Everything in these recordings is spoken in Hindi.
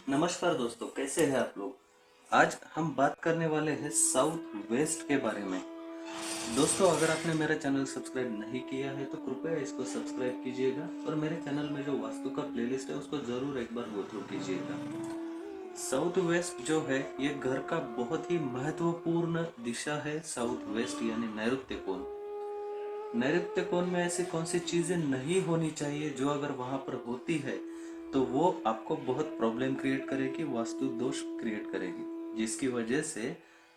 नमस्कार दोस्तों, कैसे हैं आप लोग। आज हम बात करने वाले हैं साउथ वेस्ट के बारे में। दोस्तों, अगर आपने मेरा चैनल सब्सक्राइब नहीं किया है तो कृपया इसको सब्सक्राइब कीजिएगा और मेरे चैनल में जो वास्तु का प्लेलिस्ट है उसको जरूर एक बार गो थ्रू कीजिएगा। साउथ वेस्ट जो है ये घर का बहुत ही महत्वपूर्ण दिशा है। साउथ वेस्ट यानी नैऋत्य कोण। नैऋत्य कोण में ऐसी कौन सी चीजें नहीं होनी चाहिए जो अगर वहां पर होती है तो वो आपको बहुत प्रॉब्लम क्रिएट करेगी, वास्तु दोष क्रिएट करेगी, जिसकी वजह से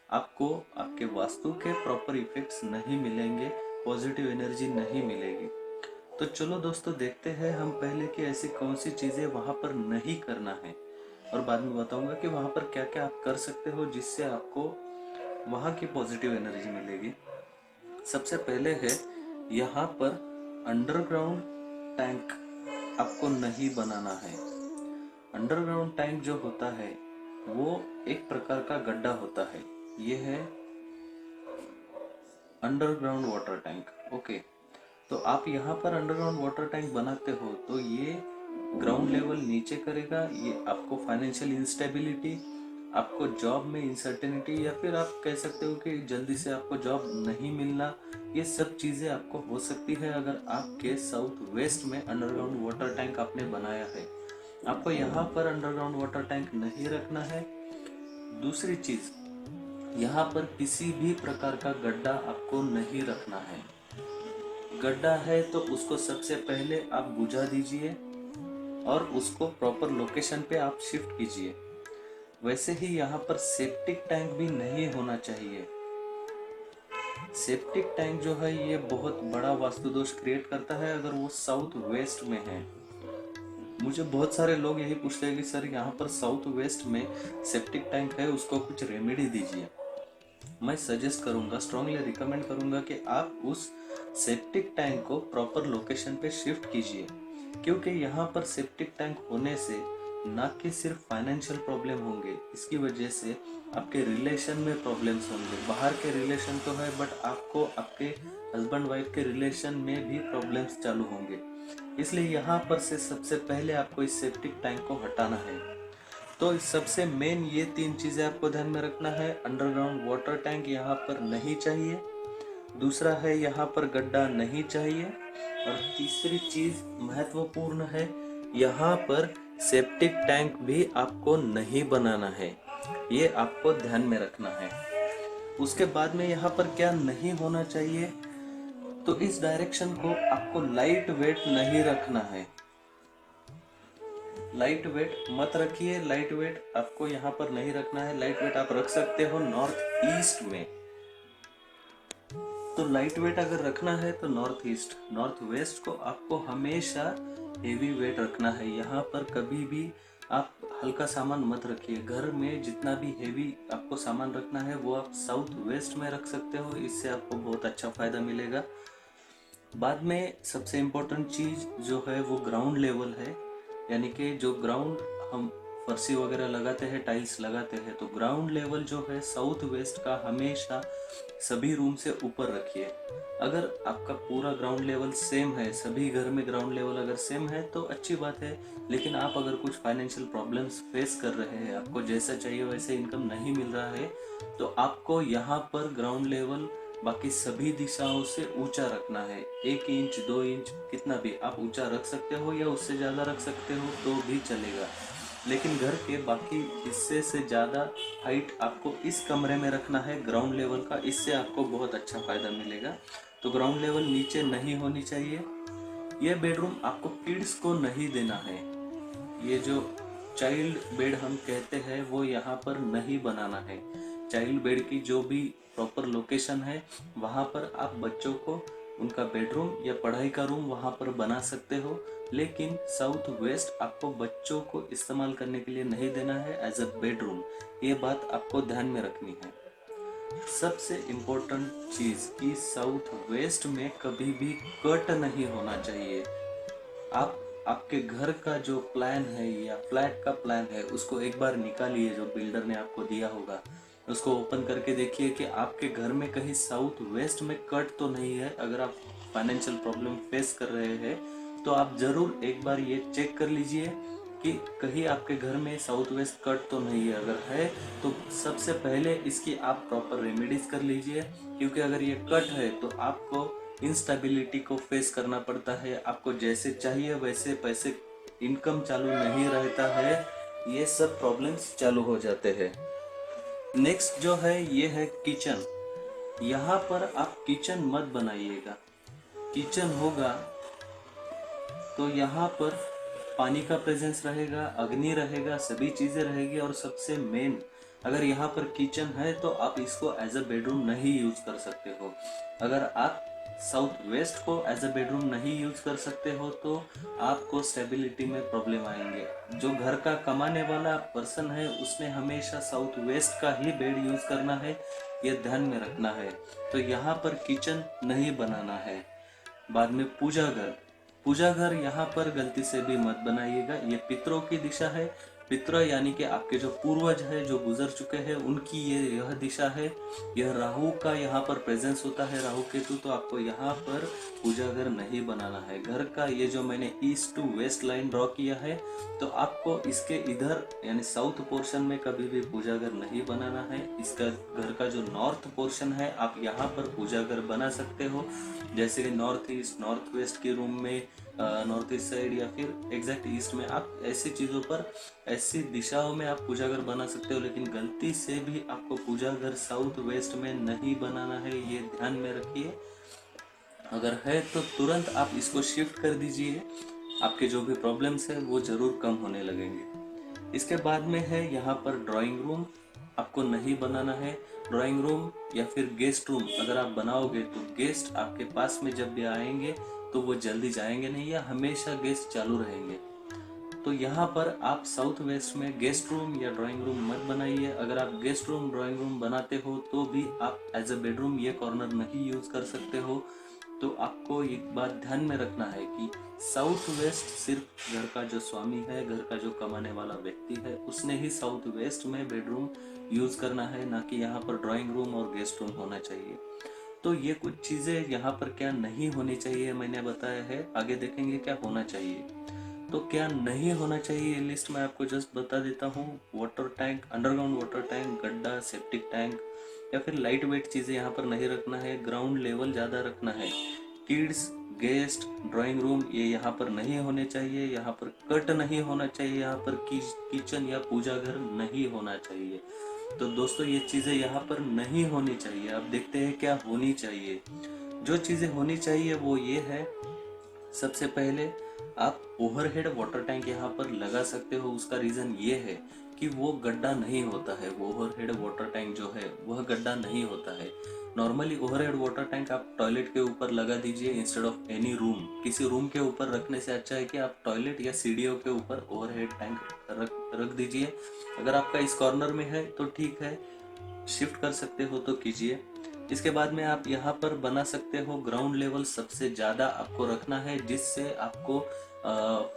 आपको आपके वास्तु के प्रॉपर इफेक्ट्स नहीं मिलेंगे, पॉजिटिव एनर्जी नहीं मिलेगी। तो चलो दोस्तों, देखते हैं हम पहले कि ऐसी कौन सी चीजें वहां पर नहीं करना है और बाद में बताऊंगा कि वहां पर क्या क्या आप कर सकते हो जिससे आपको वहां की पॉजिटिव एनर्जी मिलेगी। सबसे पहले है, यहाँ पर अंडरग्राउंड टैंक आपको नहीं बनाना है। अंडरग्राउंड टैंक जो होता है वो एक प्रकार का गड्ढा होता है। ये है अंडरग्राउंड वाटर टैंक। ओके, तो आप यहाँ पर अंडरग्राउंड वाटर टैंक बनाते हो तो ये ग्राउंड लेवल नीचे करेगा। ये आपको फाइनेंशियल इंस्टेबिलिटी, आपको जॉब में इंसर्टेनिटी, या फिर आप कह सकते हो कि जल्दी से आपको जॉब नहीं मिलना, ये सब चीजें आपको हो सकती है अगर आपके साउथ वेस्ट में अंडरग्राउंड वाटर टैंक आपने बनाया है। आपको यहाँ पर अंडरग्राउंड वाटर टैंक नहीं रखना है। दूसरी चीज, यहाँ पर किसी भी प्रकार का गड्ढा आपको नहीं रखना है। गड्ढा है तो उसको सबसे पहले आप बुझा दीजिए और उसको प्रॉपर लोकेशन पे आप शिफ्ट कीजिए। वैसे ही यहाँ पर सेप्टिक टैंक भी नहीं होना चाहिए। सेप्टिक टैंक जो है ये बहुत बड़ा वास्तु दोष क्रिएट करता है अगर वो साउथ वेस्ट में है। मुझे बहुत सारे लोग यही पूछते हैं कि सर यहाँ पर साउथ वेस्ट में सेप्टिक टैंक है, उसको कुछ रेमेडी दीजिए। मैं सजेस्ट करूंगा, स्ट्रांगली रिकमेंड करूंगा कि आप उस सेप्टिक टैंक को प्रॉपर लोकेशन पे शिफ्ट कीजिए, क्योंकि यहाँ पर सेप्टिक टैंक होने से ना कि सिर्फ फाइनेंशियल प्रॉब्लम होंगे, इसकी वजह से आपके रिलेशन में प्रॉब्लम्स होंगे। बाहर के रिलेशन तो है बट आपको आपके हस्बैंड वाइफ के रिलेशन में भी प्रॉब्लम्स चालू होंगे। इसलिए यहाँ पर से सबसे पहले आपको इस सेप्टिक टैंक को हटाना है। तो सबसे मेन ये तीन चीजें आपको ध्यान में रखना है। अंडरग्राउंड वाटर टैंक यहाँ पर नहीं चाहिए, दूसरा है यहाँ पर गड्ढा नहीं चाहिए, और तीसरी चीज महत्वपूर्ण है, यहाँ पर सेप्टिक टैंक भी आपको नहीं बनाना है। ये आपको ध्यान में रखना है। उसके बाद में यहाँ पर क्या नहीं होना चाहिए, तो इस डायरेक्शन को आपको लाइट वेट नहीं रखना है। लाइट वेट मत रखिए। लाइट वेट आपको यहाँ पर नहीं रखना है। लाइट वेट आप रख सकते हो नॉर्थ ईस्ट में। तो लाइट वेट अगर रखना है तो नॉर्थ ईस्ट, नॉर्थ वेस्ट को आपको हमेशा हेवी वेट रखना है। यहाँ पर कभी भी आप हल्का सामान मत रखिए। घर में जितना भी हेवी आपको सामान रखना है वो आप साउथ वेस्ट में रख सकते हो, इससे आपको बहुत अच्छा फायदा मिलेगा। बाद में सबसे इम्पोर्टेंट चीज जो है वो ग्राउंड लेवल है, यानी कि जो ग्राउंड हम फर्शी वगैरह लगाते हैं, टाइल्स लगाते हैं, तो ग्राउंड लेवल जो है साउथ वेस्ट का हमेशा सभी रूम से ऊपर रखिए। अगर आपका पूरा ग्राउंड लेवल सेम है, सभी घर में ग्राउंड लेवल अगर सेम है तो अच्छी बात है। लेकिन आप अगर कुछ फाइनेंशियल प्रॉब्लम्स फेस कर रहे हैं, आपको जैसा चाहिए वैसे इनकम नहीं मिल रहा है, तो आपको यहाँ पर ग्राउंड लेवल बाकी सभी दिशाओं से ऊंचा रखना है। 1 इंच 2 इंच कितना भी आप ऊंचा रख सकते हो या उससे ज्यादा रख सकते हो तो भी चलेगा, लेकिन घर के बाकी हिस्से से ज्यादा हाइट आपको इस कमरे में रखना है ग्राउंड लेवल का। इससे आपको बहुत अच्छा फायदा मिलेगा। तो ग्राउंड लेवल नीचे नहीं होनी चाहिए। यह बेडरूम आपको किड्स को नहीं देना है। ये जो चाइल्ड बेड हम कहते हैं वो यहाँ पर नहीं बनाना है। चाइल्ड बेड की जो भी प्रॉपर लोकेशन है वहाँ पर आप बच्चों को उनका बेडरूम या पढ़ाई का रूम वहाँ पर बना सकते हो, लेकिन साउथ वेस्ट आपको बच्चों को इस्तेमाल करने के लिए नहीं देना है एज अ बेडरूम। ये बात आपको ध्यान में रखनी है। सबसे इम्पोर्टेंट चीज कि साउथ वेस्ट में कभी भी कट नहीं होना चाहिए। आप आपके घर का जो प्लान है या फ्लैट का प्लान है उसको एक बार निकालिए, जो बिल्डर ने आपको दिया होगा उसको ओपन करके देखिए कि आपके घर में कहीं साउथ वेस्ट में कट तो नहीं है। अगर आप फाइनेंशियल प्रॉब्लम फेस कर रहे हैं तो आप जरूर एक बार ये चेक कर लीजिए। कि कहीं आपके घर में साउथ वेस्ट कट तो नहीं है। अगर है तो सबसे पहले इसकी आप प्रॉपर रेमेडीज कर लीजिए, क्योंकि अगर ये कट है तो आपको इंस्टेबिलिटी को फेस करना पड़ता है। आपको जैसे चाहिए वैसे पैसे इनकम चालू नहीं रहता है, ये सब प्रॉब्लम्स चालू हो जाते हैं। नेक्स्ट जो है ये है किचन। यहाँ पर आप किचन मत बनाइएगा। किचन होगा तो यहाँ पर पानी का प्रेजेंस रहेगा, अग्नि रहेगा, सभी चीजें रहेगी। और सबसे मेन, अगर यहाँ पर किचन है तो आप इसको एज अ बेडरूम नहीं यूज कर सकते हो। अगर आप साउथ वेस्ट को एज अ बेडरूम नहीं यूज कर सकते हो तो आपको स्टेबिलिटी में प्रॉब्लम आएंगे। जो घर का कमाने वाला पर्सन है उसने हमेशा साउथ वेस्ट का ही बेड यूज करना है, ये ध्यान में रखना है। तो यहाँ पर किचन नहीं बनाना है। बाद में पूजा घर। पूजा घर यहाँ पर गलती से भी मत बनाइएगा। ये पितरों की दिशा है। पितर यानी कि आपके जो पूर्वज है, जो गुजर चुके हैं, उनकी यह दिशा है। यह राहु का यहाँ पर प्रेजेंस होता है, राहु केतु। तो आपको यहाँ पर पूजा घर नहीं बनाना है। घर का ये जो मैंने east to west line draw किया है, तो आपको इसके इधर यानी साउथ पोर्शन में कभी भी पूजा घर नहीं बनाना है। इसका घर का जो नॉर्थ पोर्शन है, आप यहाँ पर पूजा घर बना सकते हो। जैसे कि नॉर्थ ईस्ट, नॉर्थ वेस्ट के रूम में, नॉर्थ ईस्ट साइड या फिर एग्जैक्ट ईस्ट में, आप ऐसी चीज़ों पर, ऐसी दिशाओं में आप पूजा घर बना सकते हो। लेकिन गलती से भी आपको पूजा घर साउथ वेस्ट में नहीं बनाना है, ये ध्यान में रखिए। अगर है तो तुरंत आप इसको शिफ्ट कर दीजिए, आपके जो भी प्रॉब्लम्स है वो जरूर कम होने लगेंगे। इसके बाद में है यहाँ पर ड्राइंग रूम, आपको नहीं बनाना है। ड्राइंग रूम या फिर गेस्ट रूम अगर आप बनाओगे तो गेस्ट आपके पास में जब भी आएंगे तो वो जल्दी जाएंगे नहीं, या हमेशा गेस्ट चालू रहेंगे। तो यहाँ पर आप साउथ वेस्ट में गेस्ट रूम या ड्राइंग रूम मत बनाइए। अगर आप गेस्ट रूम, ड्राइंग रूम बनाते हो तो भी आप एज अ बेडरूम ये कॉर्नर नहीं यूज कर सकते हो। तो आपको एक बात ध्यान में रखना है कि साउथ वेस्ट सिर्फ घर का जो स्वामी है, घर का जो कमाने वाला व्यक्ति है, उसने ही साउथ वेस्ट में बेडरूम यूज करना है, ना कि यहाँ पर ड्राइंग रूम और गेस्ट रूम होना चाहिए। तो ये कुछ चीजें यहाँ पर क्या नहीं होनी चाहिए मैंने बताया है, आगे देखेंगे क्या होना चाहिए। तो क्या नहीं होना चाहिए ये लिस्ट में आपको जस्ट बता देता हूँ। Water tank, underground water tank, गड्ढा, सेप्टिक टैंक, या फिर लाइट वेट चीजें यहाँ पर नहीं रखना है। ग्राउंड लेवल ज्यादा रखना है। किड्स, गेस्ट, ड्राइंग रूम ये यहाँ पर नहीं होने चाहिए। यहाँ पर कट नहीं होना चाहिए। यहाँ पर किचन या पूजा घर नहीं होना चाहिए। तो दोस्तों ये चीजें यहाँ पर नहीं होनी चाहिए। अब देखते हैं क्या होनी चाहिए। जो चीजें होनी चाहिए वो ये है, सबसे पहले आप ओवरहेड वाटर टैंक यहाँ पर लगा सकते हो। उसका रीजन ये है कि वो गड्ढा नहीं होता है। वो ओवरहेड वाटर टैंक जो है वह गड्ढा नहीं होता है। नॉर्मली ओवरहेड वाटर टैंक आप टॉयलेट के ऊपर लगा दीजिए इंस्टेड ऑफ एनी रूम। किसी रूम के ऊपर रखने से अच्छा है कि आप टॉयलेट या सीढ़ियों के ऊपर ओवरहेड टैंक रख दीजिए। अगर आपका इस कॉर्नर में है तो ठीक है, शिफ्ट कर सकते हो तो कीजिए। इसके बाद में आप यहाँ पर बना सकते हो ग्राउंड लेवल सबसे ज़्यादा आपको रखना है, जिससे आपको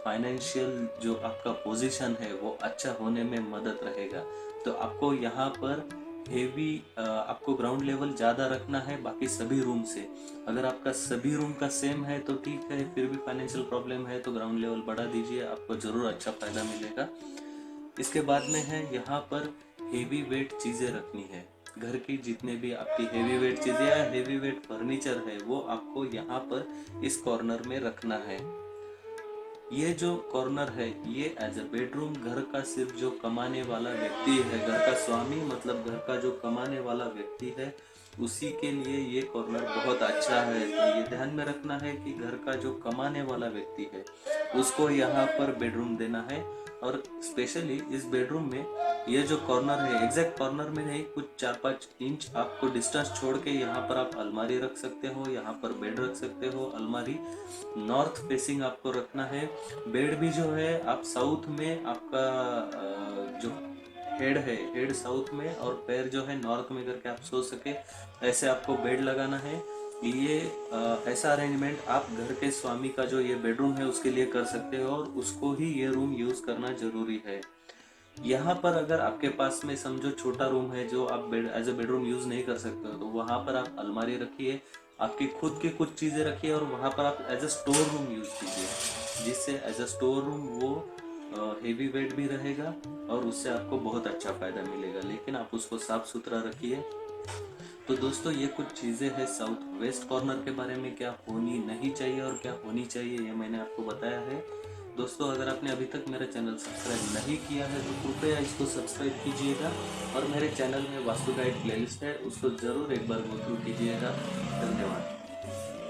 फाइनेंशियल जो आपका पोजीशन है वो अच्छा होने में मदद रहेगा। तो आपको यहाँ पर हेवी आपको ग्राउंड लेवल ज़्यादा रखना है बाकी सभी रूम से। अगर आपका सभी रूम का सेम है तो ठीक है, फिर भी फाइनेंशियल प्रॉब्लम है तो ग्राउंड लेवल बढ़ा दीजिए, आपको ज़रूर अच्छा फायदा मिलेगा। इसके बाद में है यहाँ पर हेवी वेट चीज़ें रखनी है। घर की जितने भी आपकी हेवी वेट चीज़ें या हेवी वेट फर्नीचर है वो आपको यहाँ पर इस कॉर्नर में रखना है। ये जो कॉर्नर है ये एज अ बेडरूम, घर का सिर्फ जो कमाने वाला व्यक्ति है, घर का स्वामी मतलब घर का जो कमाने वाला व्यक्ति है, उसी के लिए ये कॉर्नर बहुत अच्छा है। तो ये ध्यान में रखना है कि घर का जो कमाने वाला व्यक्ति है उसको यहाँ पर बेडरूम देना है। और स्पेशली इस बेडरूम में ये जो कॉर्नर है, एग्जैक्ट कॉर्नर में नहीं, कुछ 4-5 इंच आपको डिस्टेंस छोड़ के यहाँ पर आप अलमारी रख सकते हो, यहाँ पर बेड रख सकते हो। अलमारी नॉर्थ फेसिंग आपको रखना है। बेड भी जो है आप साउथ में, आपका जो हेड है, हेड साउथ में और पैर जो है नॉर्थ में करके आप सो सके, ऐसे आपको बेड लगाना है। ये ऐसा अरेंजमेंट आप घर के स्वामी का जो ये बेडरूम है उसके लिए कर सकते हो, और उसको ही ये रूम यूज करना जरूरी है। यहाँ पर अगर आपके पास में समझो छोटा रूम है जो आप bed as a bedroom use नहीं कर सकते हो, तो वहां पर आप अलमारी रखिए, आपकी खुद की कुछ चीजें रखिए, और वहां पर आप as a store room use कीजिए, जिससे एज अ स्टोर रूम वो हेवी वेट भी रहेगा और उससे आपको बहुत अच्छा फ़ायदा मिलेगा, लेकिन आप उसको साफ सुथरा रखिए। तो दोस्तों ये कुछ चीज़ें हैं साउथ वेस्ट कॉर्नर के बारे में, क्या होनी नहीं चाहिए और क्या होनी चाहिए, ये मैंने आपको बताया है। दोस्तों अगर आपने अभी तक मेरा चैनल सब्सक्राइब नहीं किया है तो कृपया इसको सब्सक्राइब कीजिएगा, और मेरे चैनल में वास्तु गाइड प्लेलिस्ट है, उसको ज़रूर एक बार गो थ्रू कीजिएगा। धन्यवाद।